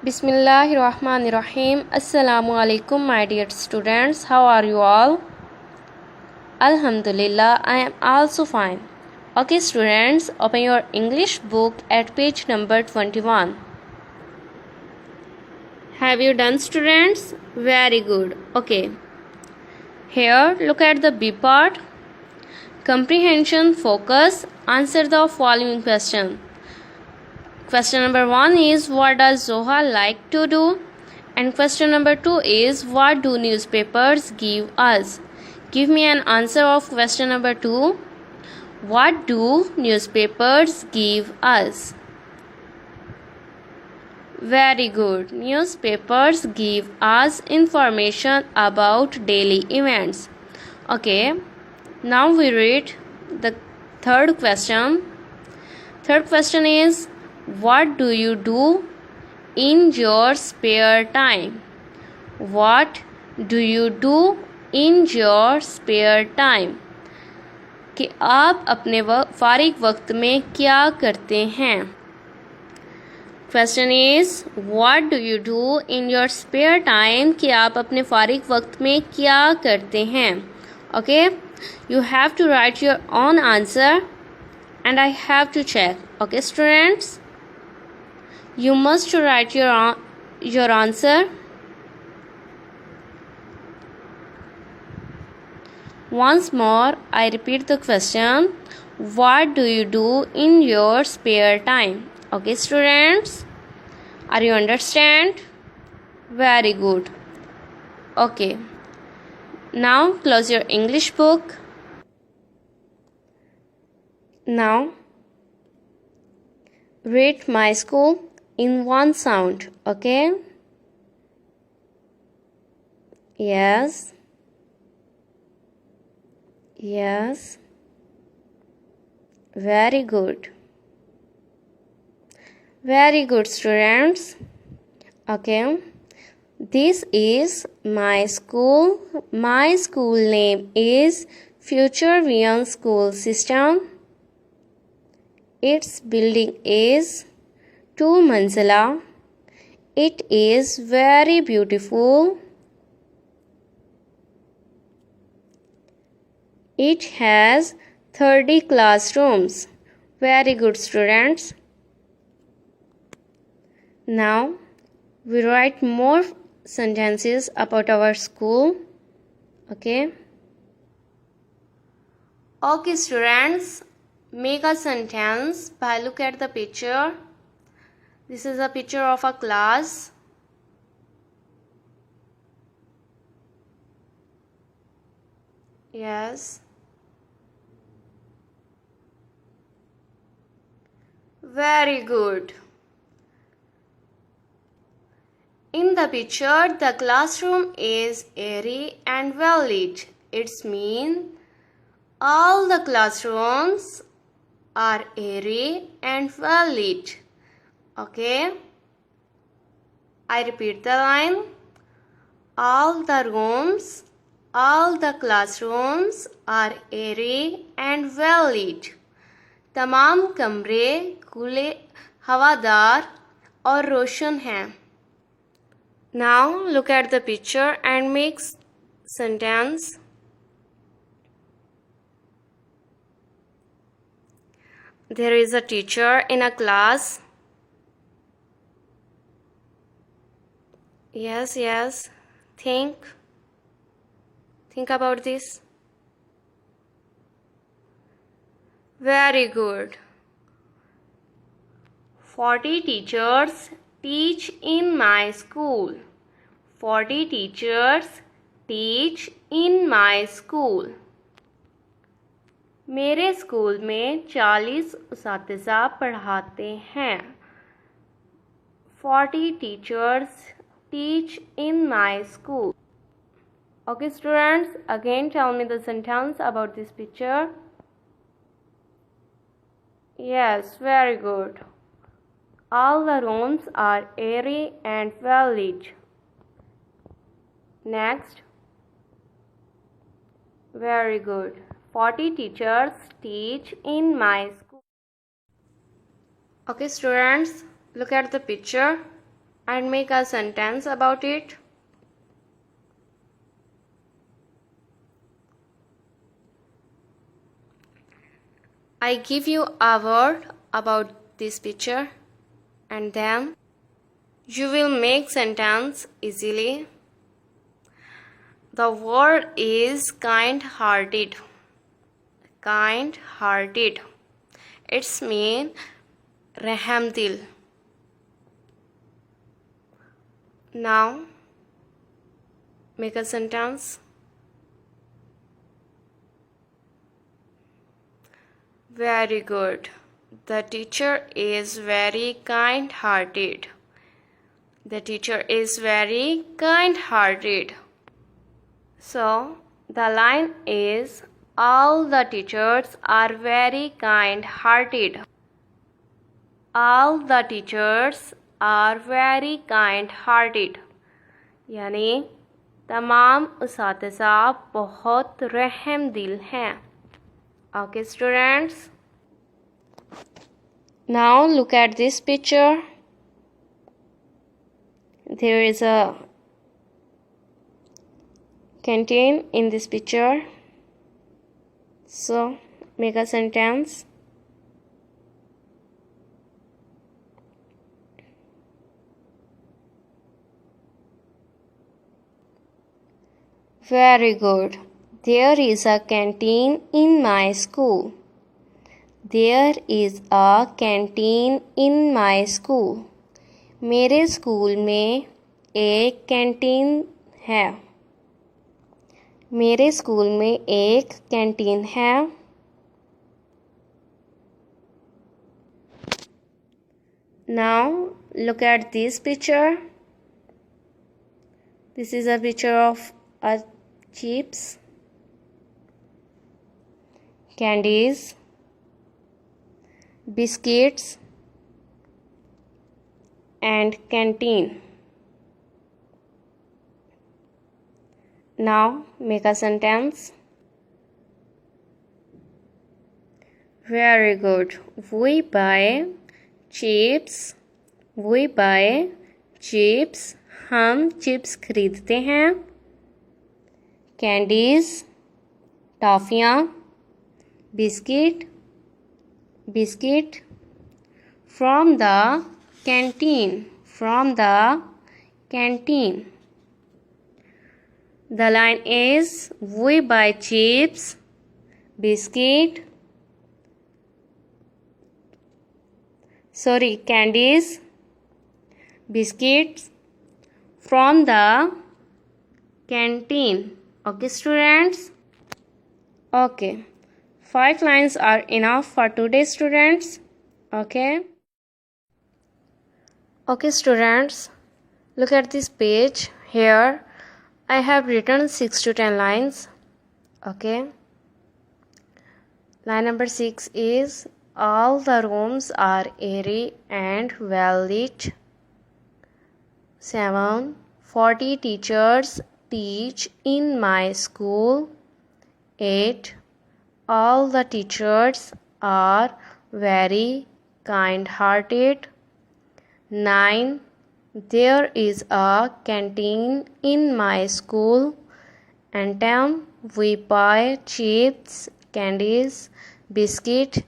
Bismillahirrahmanirrahim. Assalamu alaikum, my dear students. How are you all? Alhamdulillah, I am also fine. Okay, students, open your English book at page number 21. Have you done, students? Very good. Okay. Here, look at the B part. Comprehension, focus, answer the following question. Question number 1 is, what does Zoha like to do? And question number 2 is, what do newspapers give us? Give me an answer of question number 2. What do newspapers give us? Very good. Newspapers give us information about daily events. Okay. Now we read the third question. Third question is, what do you do in your spare time? What do you do in your spare time? कि आप अपने फारिग वक्त में क्या करते हैं? Question is, what do you do in your spare time? कि आप अपने फारिग वक्त में क्या करते हैं? Okay, you have to write your own answer and I have to check. Okay, students, you must write your answer. Once more, I repeat the question. What do you do in your spare time? Okay, students, are you understand? Very good. Okay. Now, close your English book. Now, read my school in one sound. Okay? Yes. Yes. Very good. Very good, students. Okay. This is my school. My school name is Future Vian School System. Its building is 2 manzila. It is very beautiful. It has 30 classrooms. Very good, students. Now, we write more sentences about our school. Okay. Okay, students. Make a sentence by look at the picture. This is a picture of a class. Yes. Very good. In the picture, the classroom is airy and well lit. It means all the classrooms are airy and well lit. Okay. I repeat the line. All the classrooms are airy and well lit. तमाम कमरे खुले, हवादार और रोशन हैं. Now look at the picture and make sentence. There is a teacher in a class. Yes. Think about this. Very good. 40 teachers teach in my school. 40 teachers teach in my school. मेरे school में 40 उस्ताज़ा पढ़ाते हैं. 40 teachers teach in my school. Okay, students, again tell me the sentence about this picture. Yes, very good. All the rooms are airy and well lit. Next. Very good. 40 teachers teach in my school. Okay, students, look at the picture and make a sentence about it. I give you a word about this picture and then you will make sentence easily. The word is kind-hearted. Kind-hearted. It's mean rahmdil. Now make a sentence. Very good. The teacher is very kind-hearted. The teacher is very kind-hearted. So the line is all the teachers are very kind-hearted. All the teachers are very kind-hearted. यानी तमाम उस्ताज़ा बहुत रहमदिल हैं. Okay, students. Now look at this picture. There is a canteen in this picture. So make a sentence. Very good. There is a canteen in my school. There is a canteen in my school. मेरे school में एक canteen है. मेरे school में एक canteen है. Now look at this picture. This is a picture of a chips, candies, biscuits and canteen. Now make a sentence. Very good. We buy chips. We buy chips. हम chips खरीदते हैं. Candies, टॉफियाँ, biscuit from the canteen. From the canteen. The line is we buy chips, candies, biscuits from the canteen. Okay, students? Okay. 5 lines are enough for today, students. Okay. Okay, students. Look at this page. Here I have written 6 to 10 lines. Okay. Line number 6 is all the rooms are airy and well lit. 7. 40 teachers teach in my school. 8. All the teachers are very kind-hearted. 9. There is a canteen in my school. And 10. We buy chips, candies, biscuit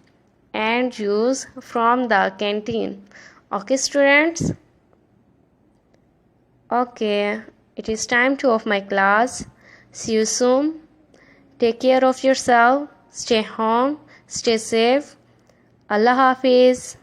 and juice from the canteen. Okay, students? Okay, it is time to off my class. See you soon. Take care of yourself. Stay home. Stay safe. Allah Hafiz.